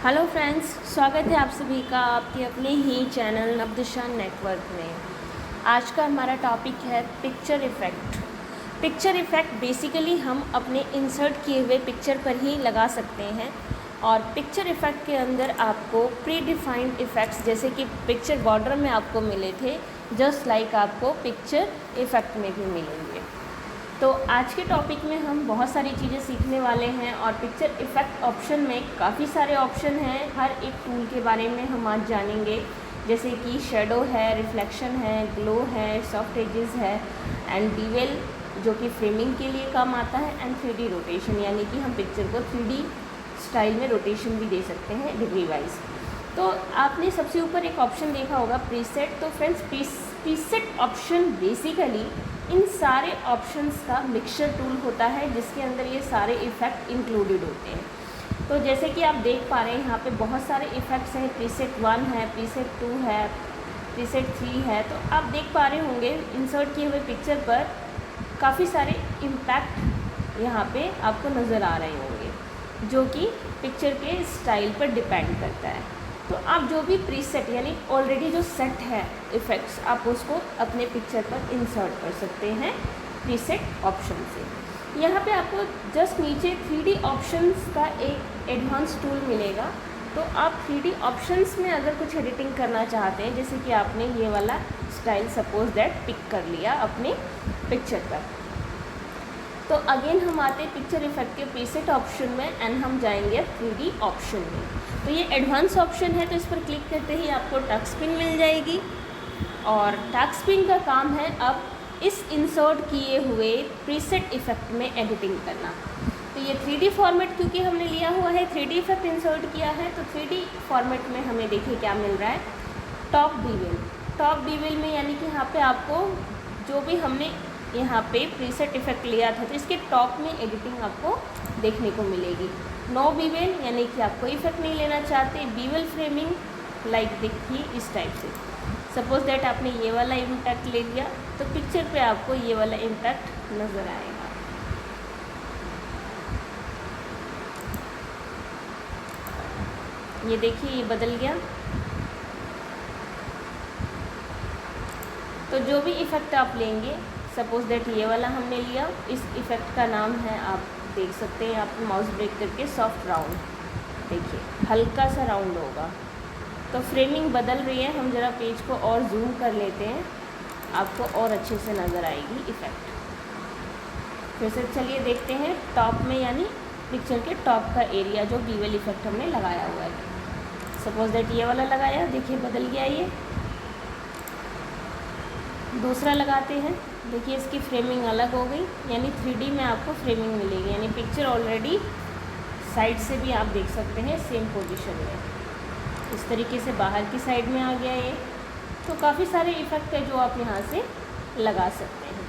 Hello friends, स्वागत है आप सभी का आपके अपने ही चैनल नब्दिशान नेटवर्क में। आज का हमारा टॉपिक है picture effect. Picture effect basically हम अपने इंसर्ट किए हुए पिक्चर पर ही लगा सकते हैं और पिक्चर इफ़ेक्ट के अंदर आपको प्री डिफाइंड इफ़ेक्ट्स जैसे कि पिक्चर बॉर्डर में आपको मिले थे, जस्ट लाइक आपको पिक्चर इफ़ेक्ट में भी मिलेंगे। तो आज के टॉपिक में हम बहुत सारी चीज़ें सीखने वाले हैं और पिक्चर इफ़ेक्ट ऑप्शन में काफ़ी सारे ऑप्शन हैं। हर एक टूल के बारे में हम आज जानेंगे, जैसे कि शेडो है, रिफ्लेक्शन है, ग्लो है, सॉफ्ट एजेस है एंड बीवेल जो कि फ्रेमिंग के लिए काम आता है एंड 3D रोटेशन, यानी कि हम पिक्चर को 3D स्टाइल में रोटेशन भी दे सकते हैं डिग्री वाइज। तो आपने सबसे ऊपर एक ऑप्शन देखा होगा प्रीसेट। तो फ्रेंड्स प्रीसेट ऑप्शन बेसिकली इन सारे ऑप्शंस का मिक्सचर टूल होता है जिसके अंदर ये सारे इफ़ेक्ट इंक्लूडेड होते हैं। तो जैसे कि आप देख पा रहे हैं यहाँ पे बहुत सारे इफ़ेक्ट्स हैं। प्रीसेट 1 है, प्रीसेट 2 है, प्रीसेट 3 है। तो आप देख पा रहे होंगे इंसर्ट किए हुए पिक्चर पर काफ़ी सारे इम्पैक्ट यहाँ पे आपको नज़र आ रहे होंगे जो कि पिक्चर के स्टाइल पर डिपेंड करता है। तो आप जो भी प्रीसेट यानी ऑलरेडी जो सेट है इफ़ेक्ट्स, आप उसको अपने पिक्चर पर इंसर्ट कर सकते हैं प्रीसेट ऑप्शन से। यहाँ पे आपको जस्ट नीचे 3D ऑप्शंस का एक एडवांस टूल मिलेगा। तो आप 3D ऑप्शंस में अगर कुछ एडिटिंग करना चाहते हैं, जैसे कि आपने ये वाला स्टाइल सपोज दैट पिक कर लिया अपने पिक्चर पर, तो अगेन हम आते हैं पिक्चर इफ़ेक्ट के प्रीसेट ऑप्शन में एंड हम जाएंगे 3D ऑप्शन में। तो ये एडवांस ऑप्शन है, तो इस पर क्लिक करते ही आपको टच स्पिन मिल जाएगी और टच स्पिन का काम है अब इस इंसर्ट किए हुए प्रीसेट इफ़ेक्ट में एडिटिंग करना। तो ये 3D फॉर्मेट क्योंकि हमने लिया हुआ है, 3D इफ़ेक्ट इंसर्ट किया है, तो 3D फॉर्मेट में हमें देखिए क्या मिल रहा है, टॉप बीवेल। टॉप बीवेल में यानी कि यहाँ पे आपको जो भी हमने यहाँ पे प्रीसेट इफ़ेक्ट लिया था तो इसके टॉप में एडिटिंग आपको देखने को मिलेगी। नो बीवेल यानी कि आप कोई इफ़ेक्ट नहीं लेना चाहते। बीवेल फ्रेमिंग लाइक देखिए इस टाइप से, सपोज दैट आपने ये वाला इम्पैक्ट ले लिया तो पिक्चर पे आपको ये वाला इम्पैक्ट नज़र आएगा। ये देखिए ये बदल गया। तो जो भी इफ़ेक्ट आप लेंगे, सपोज दैट ये वाला हमने लिया, इस इफ़ेक्ट का नाम है, आप देख सकते हैं आप माउस ब्रेक करके सॉफ्ट राउंड, देखिए हल्का सा राउंड होगा। तो फ्रेमिंग बदल रही है, हम ज़रा पेज को और जूम कर लेते हैं, आपको और अच्छे से नज़र आएगी इफ़ेक्ट। फिर से चलिए देखते हैं टॉप में, यानी पिक्चर के टॉप का एरिया जो बीवेल इफ़ेक्ट हमने लगाया हुआ है। सपोज दैट ये वाला लगाया, देखिए बदल गया। ये दूसरा लगाते हैं, देखिए इसकी फ्रेमिंग अलग हो गई, यानी 3D में आपको फ्रेमिंग मिलेगी, यानी पिक्चर ऑलरेडी साइड से भी आप देख सकते हैं सेम पोजीशन में। इस तरीके से बाहर की साइड में आ गया ये। तो काफ़ी सारे इफ़ेक्ट है जो आप यहाँ से लगा सकते हैं।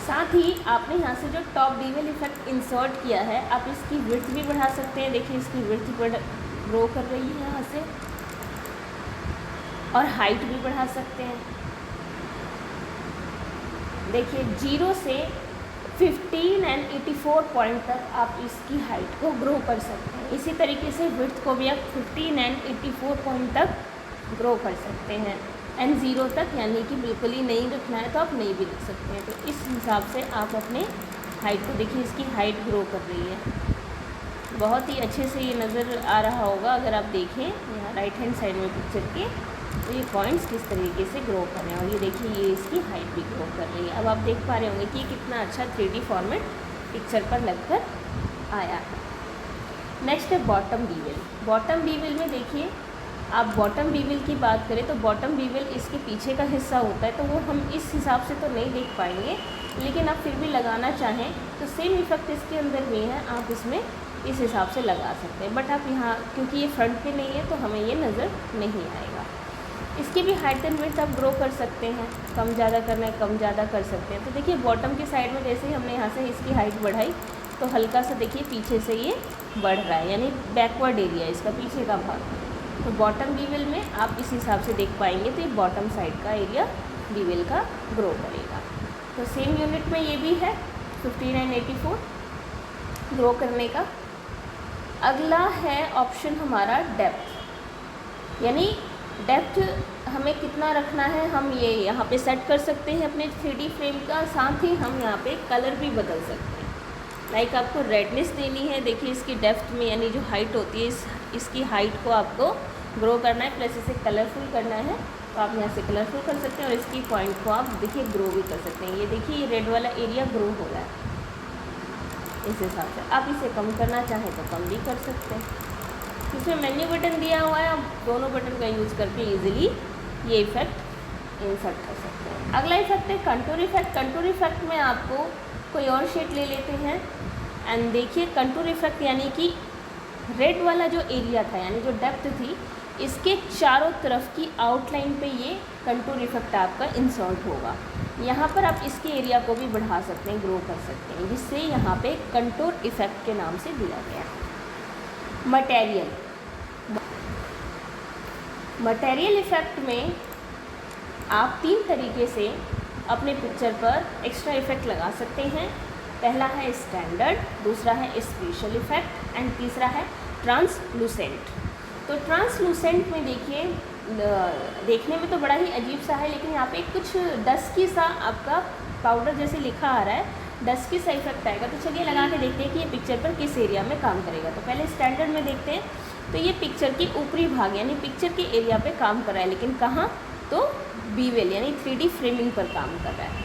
साथ ही आपने यहाँ से जो टॉप बीवेल इफ़ेक्ट इंसर्ट किया है, आप इसकी विड्थ भी बढ़ा सकते हैं। देखिए इसकी विड्थ ग्रो कर रही है यहाँ से, और हाइट भी बढ़ा सकते हैं। देखिए 0 से 15 एंड 84 पॉइंट तक आप इसकी हाइट को ग्रो कर सकते हैं। इसी तरीके से विड्थ को भी आप 15 एंड 84 पॉइंट तक ग्रो कर सकते हैं एंड 0 तक, यानी कि बिल्कुल ही नहीं रखना है तो आप नहीं भी रख सकते हैं। तो इस हिसाब से आप अपने हाइट को देखिए, इसकी हाइट ग्रो कर रही है। बहुत ही अच्छे से ये नज़र आ रहा होगा अगर आप देखें यहाँ राइट हैंड साइड में पिक्चर के, तो ये पॉइंट्स किस तरीके से ग्रो कर रहे हैं। और ये देखिए ये इसकी हाइट भी ग्रो कर रही है। अब आप देख पा रहे होंगे कि कितना अच्छा 3D फॉर्मेट पिक्चर पर लगकर आया है। नेक्स्ट है बॉटम बीवेल। बॉटम बीवेल में देखिए, आप बॉटम बीवेल की बात करें तो बॉटम बीवेल इसके पीछे का हिस्सा होता है, तो वो हम इस हिसाब से तो नहीं देख पाएंगे, लेकिन आप फिर भी लगाना चाहें तो सेम इफ़ेक्ट इसके अंदर भी है, आप इसमें इस हिसाब से लगा सकते हैं। बट आप यहाँ क्योंकि ये फ्रंट पे नहीं है तो हमें ये नज़र नहीं आएगा। इसकी भी हाइट एंड विड्थ आप ग्रो कर सकते हैं, कम ज़्यादा करना है कम ज़्यादा कर सकते हैं। तो देखिए बॉटम की साइड में जैसे ही हमने यहाँ से इसकी हाइट बढ़ाई तो हल्का सा देखिए पीछे से ये बढ़ रहा है, यानी बैकवर्ड एरिया इसका पीछे का भाग। तो बॉटम बीवेल में आप इस हिसाब से देख पाएंगे, तो ये बॉटम साइड का एरिया बीवेल का ग्रो करेगा। तो सेम यूनिट में ये भी है 15 एंड 84 ग्रो करने का। अगला है ऑप्शन हमारा डेप्थ, यानी डेप्थ हमें कितना रखना है हम ये यहाँ पे सेट कर सकते हैं अपने 3D फ्रेम का। साथ ही हम यहाँ पे कलर भी बदल सकते हैं। लाइक आपको रेडनेस देनी है, देखिए इसकी डेप्थ में यानी जो हाइट होती है इसकी हाइट को आपको ग्रो करना है, प्लस इसे कलरफुल करना है तो आप यहाँ से कलरफुल कर सकते हैं। और इसकी पॉइंट को आप देखिए ग्रो भी कर सकते हैं। ये देखिए ये रेड वाला एरिया ग्रो हो रहा है, इस हिसाब से आप इसे कम करना चाहें तो कम भी कर सकते हैं। इसमें मेन्यू बटन दिया हुआ है, आप दोनों बटन का यूज़ करके इजीली ये इफेक्ट इंसर्ट कर सकते हैं। अगला इफेक्ट है कंटूर इफेक्ट। कंटूर इफेक्ट में आपको कोई और शेड ले लेते हैं एंड देखिए कंटूर इफेक्ट यानी कि रेड वाला जो एरिया था यानी जो डेप्थ थी इसके चारों तरफ की आउटलाइन पे ये कंटूर इफेक्ट आपका इंसर्ट होगा। यहाँ पर आप इसके एरिया को भी बढ़ा सकते हैं, ग्रो कर सकते हैं, जिससे यहाँ पे कंटूर इफेक्ट के नाम से दिया गया है। मटेरियल इफ़ेक्ट में आप 3 तरीके से अपने पिक्चर पर एक्स्ट्रा इफ़ेक्ट लगा सकते हैं। पहला है स्टैंडर्ड, दूसरा है स्पेशल इफ़ेक्ट एंड तीसरा है ट्रांसलूसेंट। तो ट्रांसलूसेंट में देखिए देखने में तो बड़ा ही अजीब सा है, लेकिन यहाँ पे कुछ डस्की सा आपका पाउडर जैसे लिखा आ रहा है, डस्की सा इफेक्ट आएगा। तो चलिए लगा के देखते हैं कि ये पिक्चर पर किस एरिया में काम करेगा। तो पहले स्टैंडर्ड में देखते हैं, तो ये पिक्चर की ऊपरी भाग यानी पिक्चर के एरिया पे काम कर रहा है, लेकिन कहाँ, तो बीवेल यानी 3D फ्रेमिंग पर काम कर रहा है।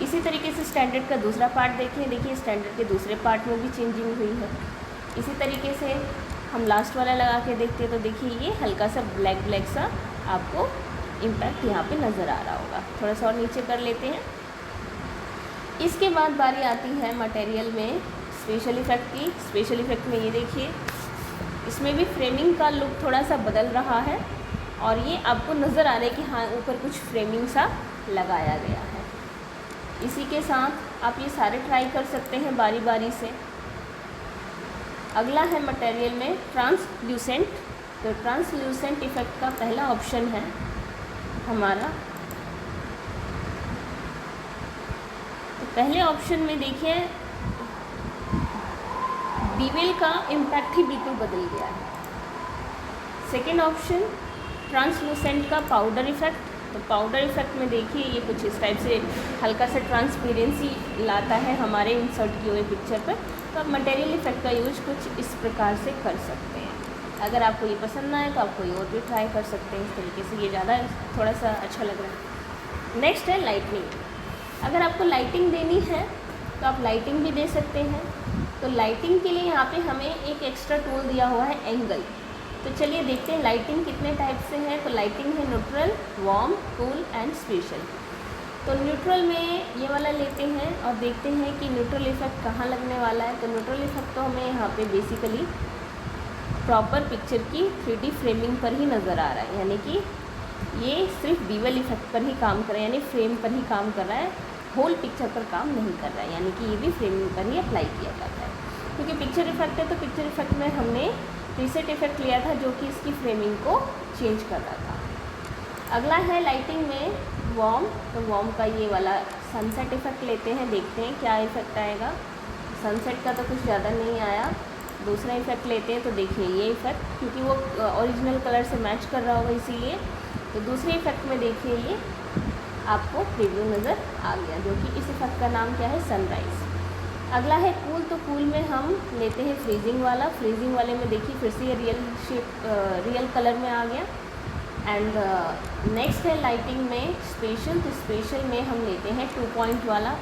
इसी तरीके से स्टैंडर्ड का दूसरा पार्ट देखिए स्टैंडर्ड के दूसरे पार्ट में भी चेंजिंग हुई है। इसी तरीके से हम लास्ट वाला लगा के देखते हैं, तो देखिए ये हल्का सा ब्लैक सा आपको इम्पैक्ट यहाँ पे नज़र आ रहा होगा। थोड़ा सा और नीचे कर लेते हैं। इसके बाद बारी आती है मटेरियल में स्पेशल इफ़ेक्ट की। स्पेशल इफ़ेक्ट में ये देखिए इसमें भी फ्रेमिंग का लुक थोड़ा सा बदल रहा है और ये आपको नज़र आ रहा है कि हाँ ऊपर कुछ फ्रेमिंग सा लगाया गया है। इसी के साथ आप ये सारे ट्राई कर सकते हैं बारी बारी से। अगला है मटेरियल में ट्रांसल्यूसेंट। तो ट्रांसल्यूसेंट इफ़ेक्ट का पहला ऑप्शन है हमारा, तो पहले ऑप्शन में देखिए बीवेल का इम्पैक्ट ही बिल्कुल बदल गया है। सेकेंड ऑप्शन ट्रांसलूसेंट का पाउडर इफ़ेक्ट। तो पाउडर इफ़ेक्ट में देखिए ये कुछ इस टाइप से हल्का सा ट्रांसपेरेंसी लाता है हमारे इंसर्ट किए हुए पिक्चर पर। तो आप मटेरियल इफ़ेक्ट का यूज कुछ इस प्रकार से कर सकते हैं। अगर आपको ये पसंद ना आए तो आप कोई और भी ट्राई कर सकते हैं इस तरीके से, ये ज़्यादा थोड़ा सा अच्छा लग रहा है। नेक्स्ट है लाइटनिंग। अगर आपको लाइटिंग देनी है तो आप लाइटिंग भी दे सकते हैं। तो लाइटिंग के लिए यहाँ पे हमें एक एक्स्ट्रा टूल दिया हुआ है एंगल। तो चलिए देखते हैं लाइटिंग कितने टाइप से है। तो लाइटिंग है neutral, warm, cool and special. तो न्यूट्रल में ये वाला लेते हैं और देखते हैं कि न्यूट्रल इफ़ेक्ट कहाँ लगने वाला है। तो न्यूट्रल इफ़ेक्ट तो हमें यहाँ पे बेसिकली प्रॉपर पिक्चर की 3D फ्रेमिंग पर ही नज़र आ रहा है, यानी कि ये सिर्फ बीवेल इफ़ेक्ट पर ही काम कर रहा है, यानी फ्रेम पर ही काम कर रहा है, होल पिक्चर पर काम नहीं कर रहा है, यानी कि ये भी फ्रेमिंग पर ही अप्लाई किया जाता है। क्योंकि पिक्चर इफ़ेक्ट है तो पिक्चर इफ़ेक्ट में हमने प्रीसेट इफ़ेक्ट लिया था जो कि इसकी फ्रेमिंग को चेंज कर रहा था। अगला है लाइटिंग में वार्म। तो वार्म का ये वाला सनसेट इफ़ेक्ट लेते हैं, देखते हैं क्या इफ़ेक्ट आएगा। सनसेट का तो कुछ ज़्यादा नहीं आया। दूसरा इफ़ेक्ट लेते हैं तो देखिए ये इफ़ेक्ट क्योंकि वो ओरिजिनल कलर से मैच कर रहा होगा इसीलिए। तो दूसरे इफ़ेक्ट में देखिए ये आपको प्रीव्यू नज़र आ गया, जो कि इस इफ़ेक्ट का नाम क्या है, सनराइज़। अगला है कूल। तो कूल में हम लेते हैं फ्रीजिंग वाला। फ्रीजिंग वाले में देखिए फिर से ये रियल कलर में आ गया। एंड नेक्स्ट है लाइटिंग में स्पेशल। तो स्पेशल में हम लेते हैं 2 पॉइंट वाला।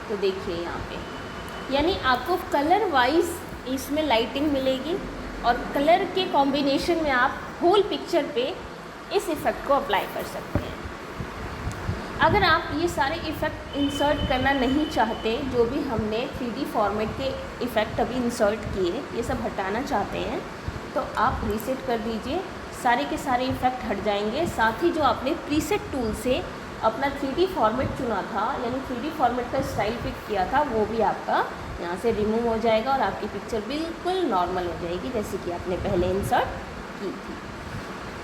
तो देखिए यहाँ पे यानी आपको कलर वाइज इसमें लाइटिंग मिलेगी और कलर के कॉम्बिनेशन में आप होल पिक्चर पे इस इफ़ेक्ट को अप्लाई कर सकते हैं। अगर आप ये सारे इफ़ेक्ट इंसर्ट करना नहीं चाहते, जो भी हमने 3D फॉर्मेट के इफ़ेक्ट अभी इंसर्ट किए ये सब हटाना चाहते हैं, तो आप रीसेट कर दीजिए, सारे के सारे इफ़ेक्ट हट जाएंगे। साथ ही जो आपने प्रीसेट टूल से अपना 3D फॉर्मेट चुना था, यानी 3D फॉर्मेट का स्टाइल पिक किया था, वो भी आपका यहाँ से रिमूव हो जाएगा और आपकी पिक्चर बिल्कुल नॉर्मल हो जाएगी जैसे कि आपने पहले इंसर्ट की थी।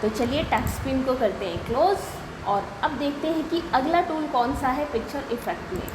तो चलिए टच स्क्रीन को करते हैं क्लोज़ और अब देखते हैं कि अगला टूल कौन सा है पिक्चर इफ़ेक्ट में।